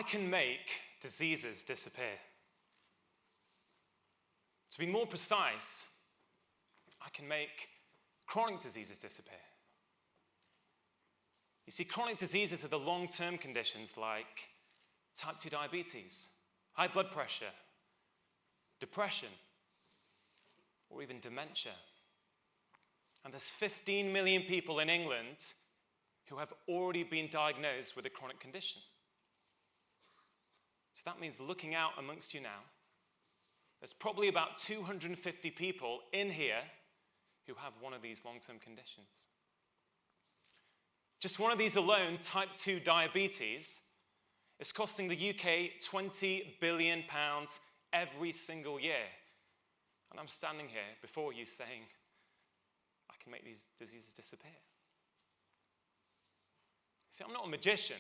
I can make diseases disappear. To be more precise, I can make chronic diseases disappear. You see, chronic diseases are the long-term conditions like type 2 diabetes, high blood pressure, depression, or even dementia. And there's 15 million people in England who have already been diagnosed with a chronic condition. So that means looking out amongst you now, there's probably about 250 people in here who have one of these long-term conditions. Just one of these alone, type 2 diabetes, is costing the UK £20 billion every single year. And I'm standing here before you saying, I can make these diseases disappear. See, I'm not a magician.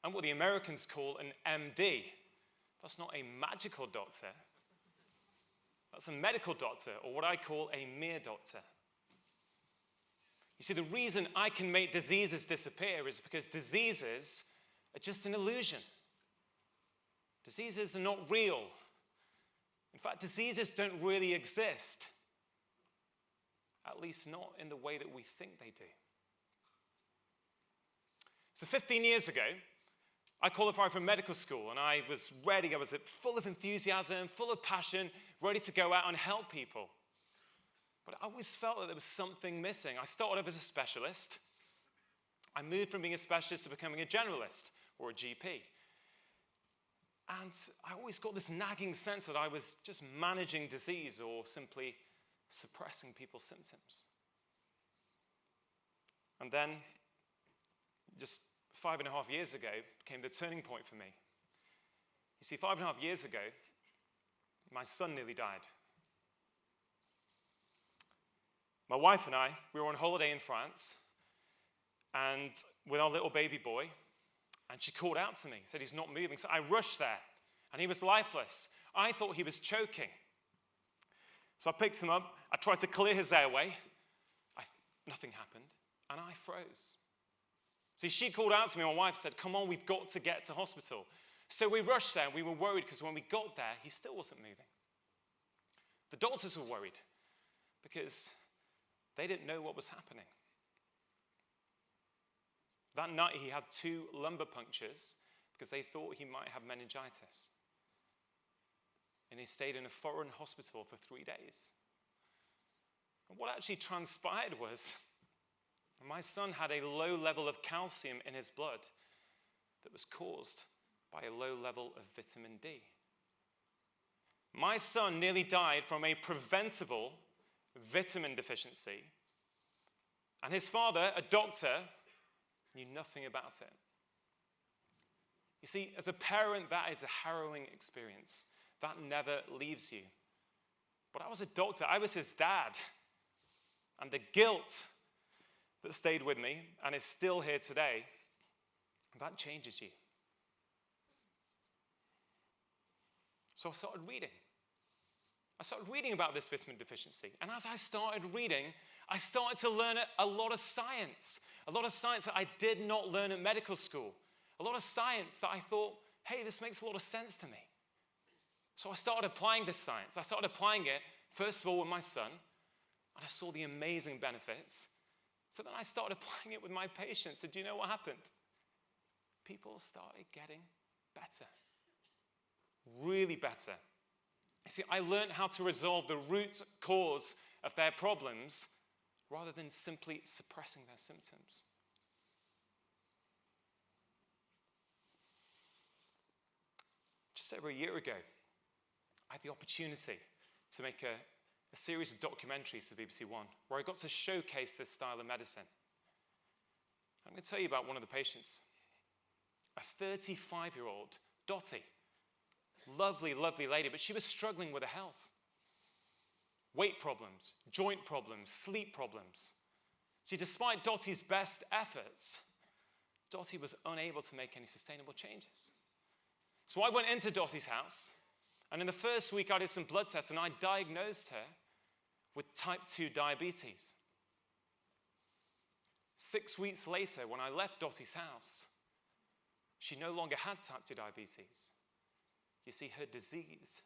I'm what the Americans call an MD. That's not a magical doctor. That's a medical doctor, or what I call a mere doctor. You see, the reason I can make diseases disappear is because diseases are just an illusion. Diseases are not real. In fact, diseases don't really exist. At least not in the way that we think they do. So 15 years ago, I qualified for medical school, and I was ready. I was full of enthusiasm, full of passion, ready to go out and help people. But I always felt that there was something missing. I started off as a specialist. I moved from being a specialist to becoming a generalist, or a GP. And I always got this nagging sense that I was just managing disease or simply suppressing people's symptoms. And then, just 5.5 years ago, came the turning point for me. You see, 5.5 years ago, my son nearly died. My wife and I, we were on holiday in France, and with our little baby boy, and she called out to me, said he's not moving. So I rushed there, and he was lifeless. I thought he was choking. So I picked him up, I tried to clear his airway, nothing happened, and I froze. See, she called out to me, my wife said, come on, we've got to get to hospital. So we rushed there, and we were worried because when we got there, he still wasn't moving. The doctors were worried because they didn't know what was happening. That night, he had 2 lumbar punctures because they thought he might have meningitis. And he stayed in a foreign hospital for 3 days. And what actually transpired was my son had a low level of calcium in his blood that was caused by a low level of vitamin D. My son nearly died from a preventable vitamin deficiency, and his father, a doctor, knew nothing about it. You see, as a parent, that is a harrowing experience. That never leaves you. But I was a doctor, I was his dad, and the guilt that stayed with me and is still here today, that changes you. So I started reading. I started reading about this vitamin deficiency. And as I started reading, I started to learn a lot of science that I did not learn at medical school. A lot of science that I thought, hey, this makes a lot of sense to me. So I started applying this science. I started applying it, first of all, with my son, and I saw the amazing benefits. So then I started applying it with my patients, and do you know what happened? People started getting better. Really better. You see, I learned how to resolve the root cause of their problems rather than simply suppressing their symptoms. Just over a year ago, I had the opportunity to make a series of documentaries for BBC One where I got to showcase this style of medicine. I'm going to tell you about one of the patients, a 35-year-old Dottie. Lovely, lovely lady, but she was struggling with her health. Weight problems, joint problems, sleep problems. See, despite Dottie's best efforts, Dottie was unable to make any sustainable changes. So I went into Dottie's house, and in the first week I did some blood tests, and I diagnosed her with type 2 diabetes. 6 weeks later, when I left Dottie's house, She no longer had type 2 diabetes. You see, her disease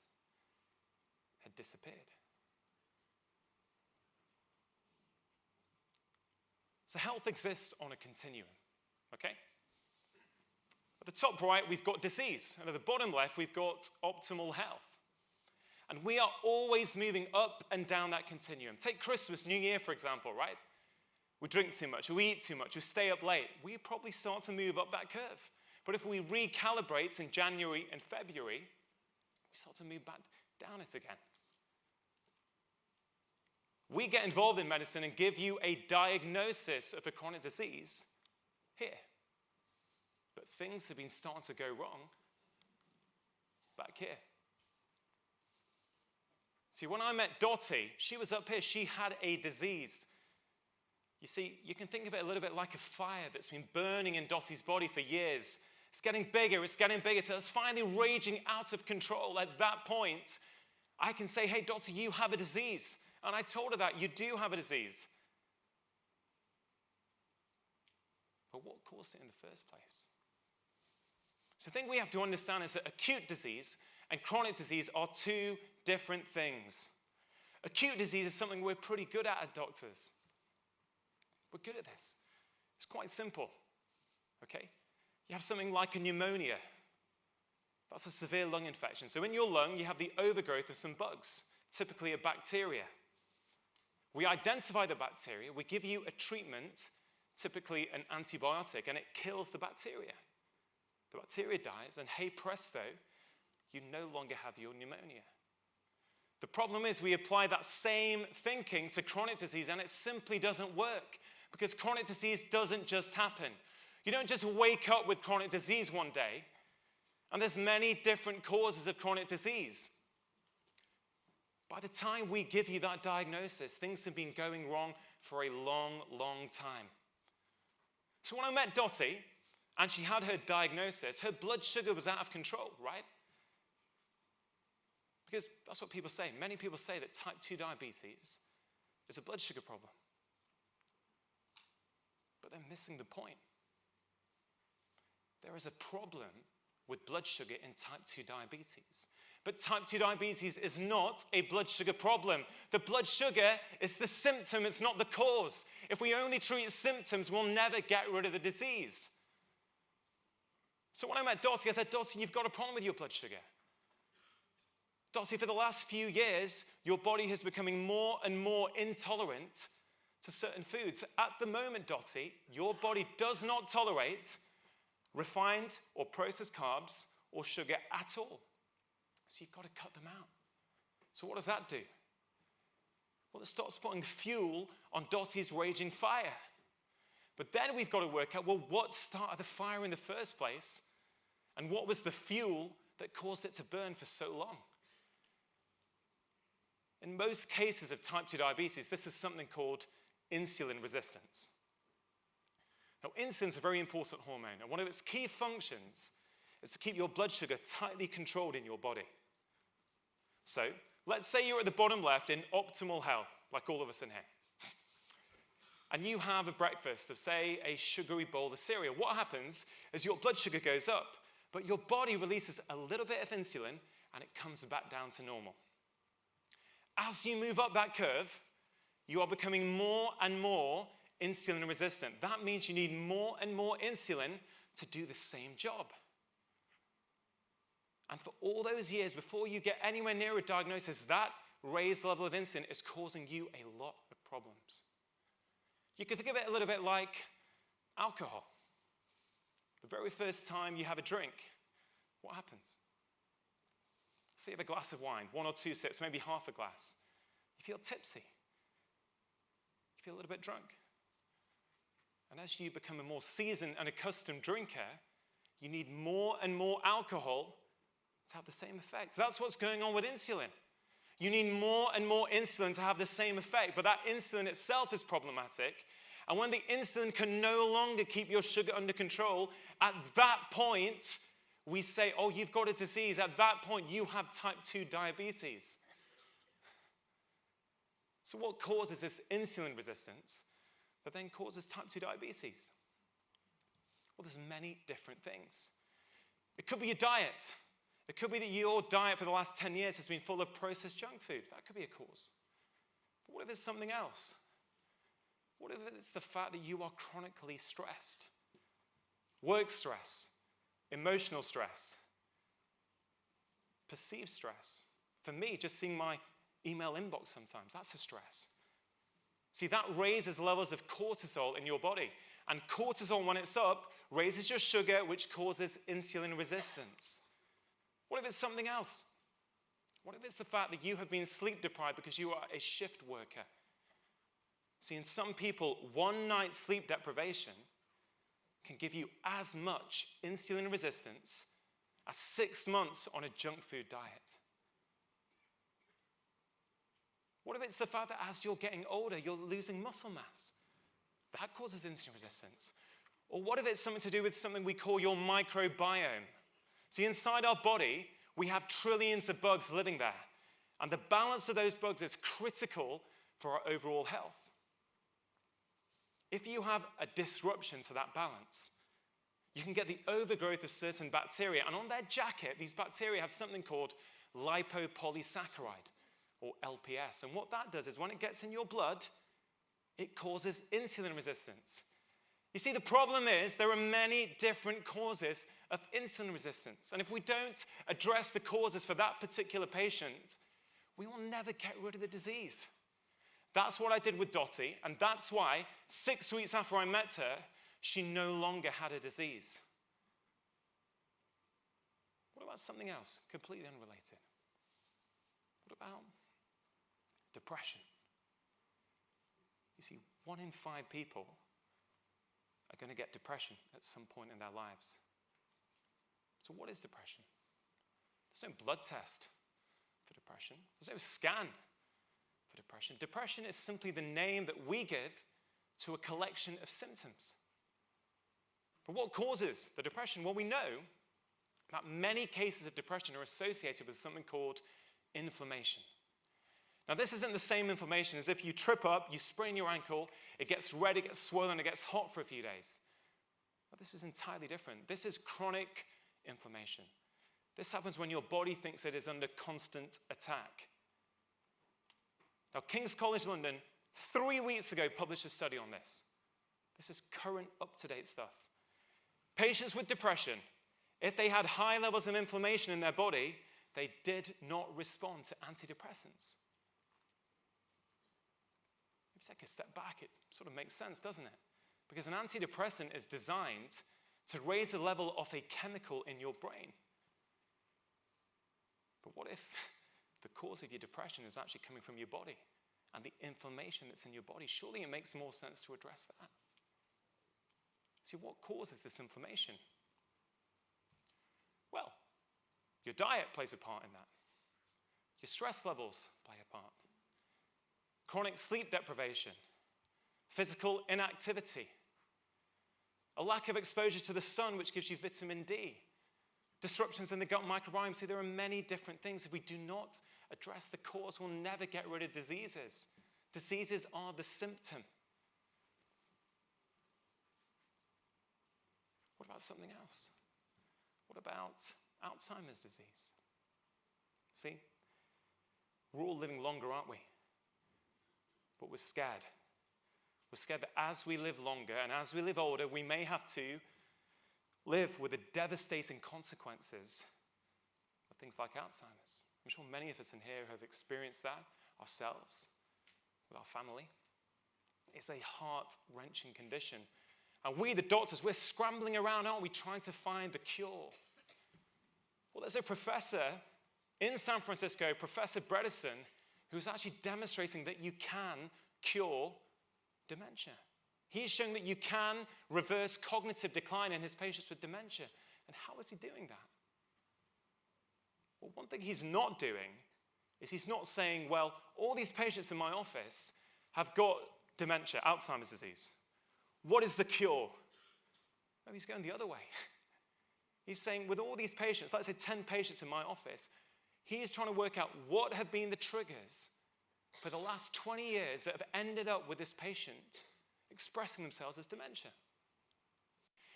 had disappeared. So health exists on a continuum, okay? At the top right, we've got disease, and at the bottom left, we've got optimal health. And we are always moving up and down that continuum. Take Christmas, New Year, for example, right? We drink too much, we eat too much, we stay up late. We probably start to move up that curve. But if we recalibrate in January and February, we start to move back down it again. We get involved in medicine and give you a diagnosis of a chronic disease here. But things have been starting to go wrong back here. See, when I met Dottie, she was up here. She had a disease. You see, you can think of it a little bit like a fire that's been burning in Dottie's body for years. It's getting bigger till it's finally raging out of control. At that point, I can say, hey, Dottie, you have a disease. And I told her that, you do have a disease. But what caused it in the first place? So the thing we have to understand is that acute disease and chronic disease are two different things. Acute disease is something we're pretty good at doctors. We're good at this. It's quite simple, okay? You have something like a pneumonia. That's a severe lung infection. So in your lung, you have the overgrowth of some bugs, typically a bacteria. We identify the bacteria, we give you a treatment, typically an antibiotic, and it kills the bacteria. The bacteria dies, and hey presto, you no longer have your pneumonia. The problem is we apply that same thinking to chronic disease, and it simply doesn't work, because chronic disease doesn't just happen. You don't just wake up with chronic disease one day, and there's many different causes of chronic disease. By the time we give you that diagnosis, things have been going wrong for a long, long time. So when I met Dottie, and she had her diagnosis, her blood sugar was out of control, right? Because that's what people say. Many people say that type 2 diabetes is a blood sugar problem. But they're missing the point. There is a problem with blood sugar in type 2 diabetes. But type 2 diabetes is not a blood sugar problem. The blood sugar is the symptom, it's not the cause. If we only treat symptoms, we'll never get rid of the disease. So when I met Dottie, I said, Dottie, you've got a problem with your blood sugar. Dottie, for the last few years, your body has becoming more and more intolerant to certain foods. At the moment, Dottie, your body does not tolerate refined or processed carbs or sugar at all. So you've got to cut them out. So what does that do? Well, it starts putting fuel on Dottie's raging fire. But then we've got to work out, well, what started the fire in the first place? And what was the fuel that caused it to burn for so long? In most cases of type 2 diabetes, this is something called insulin resistance. Now, insulin is a very important hormone, and one of its key functions is to keep your blood sugar tightly controlled in your body. So, let's say you're at the bottom left in optimal health, like all of us in here. And you have a breakfast of, say, a sugary bowl of cereal. What happens is your blood sugar goes up, but your body releases a little bit of insulin, and it comes back down to normal. As you move up that curve, you are becoming more and more insulin resistant. That means you need more and more insulin to do the same job. And for all those years, before you get anywhere near a diagnosis, that raised level of insulin is causing you a lot of problems. You can think of it a little bit like alcohol. The very first time you have a drink, what happens? Say you have a glass of wine, 1 or 2 sips, maybe half a glass. You feel tipsy. You feel a little bit drunk. And as you become a more seasoned and accustomed drinker, you need more and more alcohol to have the same effect. That's what's going on with insulin. You need more and more insulin to have the same effect, but that insulin itself is problematic. And when the insulin can no longer keep your sugar under control, at that point, we say, oh, you've got a disease. At that point, you have type 2 diabetes. So what causes this insulin resistance that then causes type 2 diabetes? Well, there's many different things. It could be your diet. It could be that your diet for the last 10 years has been full of processed junk food. That could be a cause. But what if it's something else? What if it's the fact that you are chronically stressed? Work stress, emotional stress, perceived stress. For me, just seeing my email inbox sometimes, that's a stress. See, that raises levels of cortisol in your body. And cortisol, when it's up, raises your sugar, which causes insulin resistance. What if it's something else? What if it's the fact that you have been sleep deprived because you are a shift worker? See, in some people, one night's sleep deprivation can give you as much insulin resistance as 6 months on a junk food diet. What if it's the fact that as you're getting older, you're losing muscle mass? That causes insulin resistance. Or what if it's something to do with something we call your microbiome? See, inside our body, we have trillions of bugs living there. And the balance of those bugs is critical for our overall health. If you have a disruption to that balance, you can get the overgrowth of certain bacteria. And on their jacket, these bacteria have something called lipopolysaccharide, or LPS. And what that does is when it gets in your blood, it causes insulin resistance. You see, the problem is there are many different causes of insulin resistance. And if we don't address the causes for that particular patient, we will never get rid of the disease. That's what I did with Dottie, and that's why 6 weeks after I met her, she no longer had a disease. What about something else, completely unrelated? What about depression? You see, 1 in 5 people are going to get depression at some point in their lives. So what is depression? There's no blood test for depression. There's no scan for depression. Depression is simply the name that we give to a collection of symptoms. But what causes the depression? Well, we know that many cases of depression are associated with something called inflammation. Now, this isn't the same inflammation as if you trip up, you sprain your ankle, it gets red, it gets swollen, it gets hot for a few days. But this is entirely different. This is chronic inflammation. This happens when your body thinks it is under constant attack. Now, King's College London, 3 weeks ago, published a study on this. This is current, up-to-date stuff. Patients with depression, if they had high levels of inflammation in their body, they did not respond to antidepressants. If you take a step back, it sort of makes sense, doesn't it? Because an antidepressant is designed to raise the level of a chemical in your brain. But what if the cause of your depression is actually coming from your body and the inflammation that's in your body? Surely it makes more sense to address that. See, what causes this inflammation? Well, your diet plays a part in that. Your stress levels play a part. Chronic sleep deprivation, physical inactivity, a lack of exposure to the sun, which gives you vitamin D, disruptions in the gut microbiome. See, there are many different things. If we do not address the cause, we'll never get rid of diseases. Diseases are the symptom. What about something else? What about Alzheimer's disease? See, we're all living longer, aren't we? But we're scared. We're scared that as we live longer and as we live older, we may have to live with the devastating consequences of things like Alzheimer's. I'm sure many of us in here have experienced that ourselves, with our family. It's a heart-wrenching condition. And we, the doctors, we're scrambling around, aren't we, trying to find the cure. Well, there's a professor in San Francisco, Professor Bredesen, who's actually demonstrating that you can cure dementia. He's showing that you can reverse cognitive decline in his patients with dementia. And how is he doing that? Well, one thing he's not doing is he's not saying, well, all these patients in my office have got dementia, Alzheimer's disease. What is the cure? No, he's going the other way. He's saying, with all these patients, let's say 10 patients in my office, he's trying to work out what have been the triggers for the last 20 years that have ended up with this patient expressing themselves as dementia.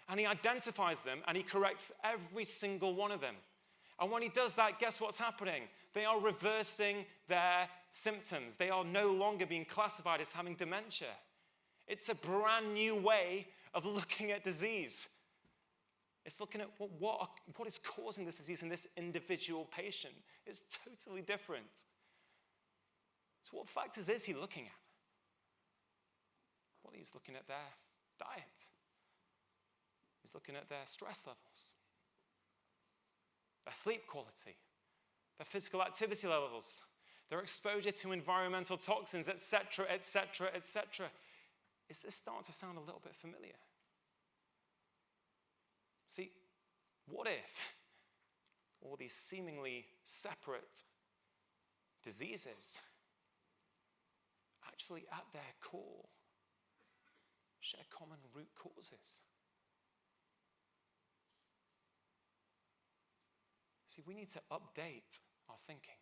And he identifies them, and he corrects every single one of them. And when he does that, guess what's happening? They are reversing their symptoms. They are no longer being classified as having dementia. It's a brand new way of looking at disease. It's looking at what is causing this disease in this individual patient. It's totally different. So what factors is he looking at? Well, he's looking at their diet. He's looking at their stress levels, their sleep quality, their physical activity levels, their exposure to environmental toxins, etc., etc., etc. Is this starting to sound a little bit familiar? See, what if all these seemingly separate diseases actually at their core share common root causes? See, we need to update our thinking.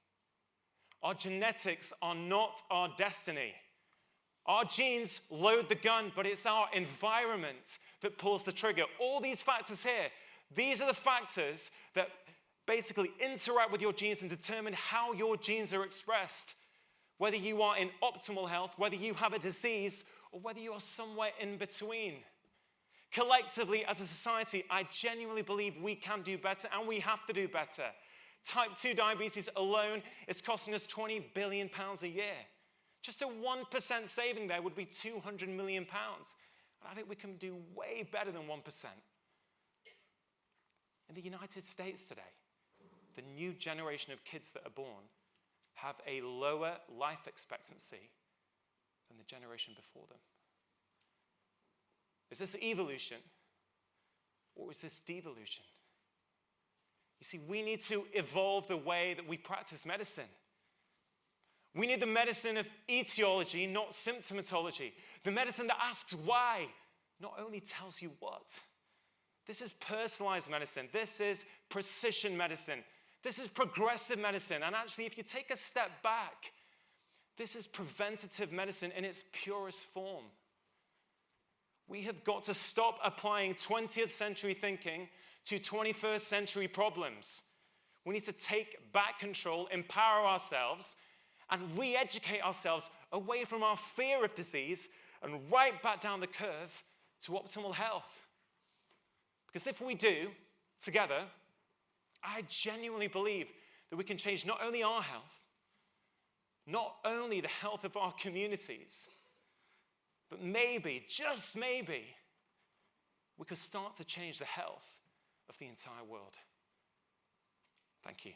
Our genetics are not our destiny. Our genes load the gun, but it's our environment that pulls the trigger. All these factors here, these are the factors that basically interact with your genes and determine how your genes are expressed. Whether you are in optimal health, whether you have a disease, or whether you are somewhere in between. Collectively, as a society, I genuinely believe we can do better, and we have to do better. Type 2 diabetes alone is costing us £20 billion a year. Just a 1% saving there would be £200 million. And I think we can do way better than 1%. In the United States today, the new generation of kids that are born have a lower life expectancy than the generation before them. Is this evolution, or is this devolution? You see, we need to evolve the way that we practice medicine. We need the medicine of etiology, not symptomatology. The medicine that asks why, not only tells you what. This is personalized medicine. This is precision medicine. This is progressive medicine. And actually, if you take a step back, this is preventative medicine in its purest form. We have got to stop applying 20th century thinking to 21st century problems. We need to take back control, empower ourselves, and re-educate ourselves away from our fear of disease and right back down the curve to optimal health. Because if we do, together, I genuinely believe that we can change not only our health, not only the health of our communities, but maybe, just maybe, we could start to change the health of the entire world. Thank you.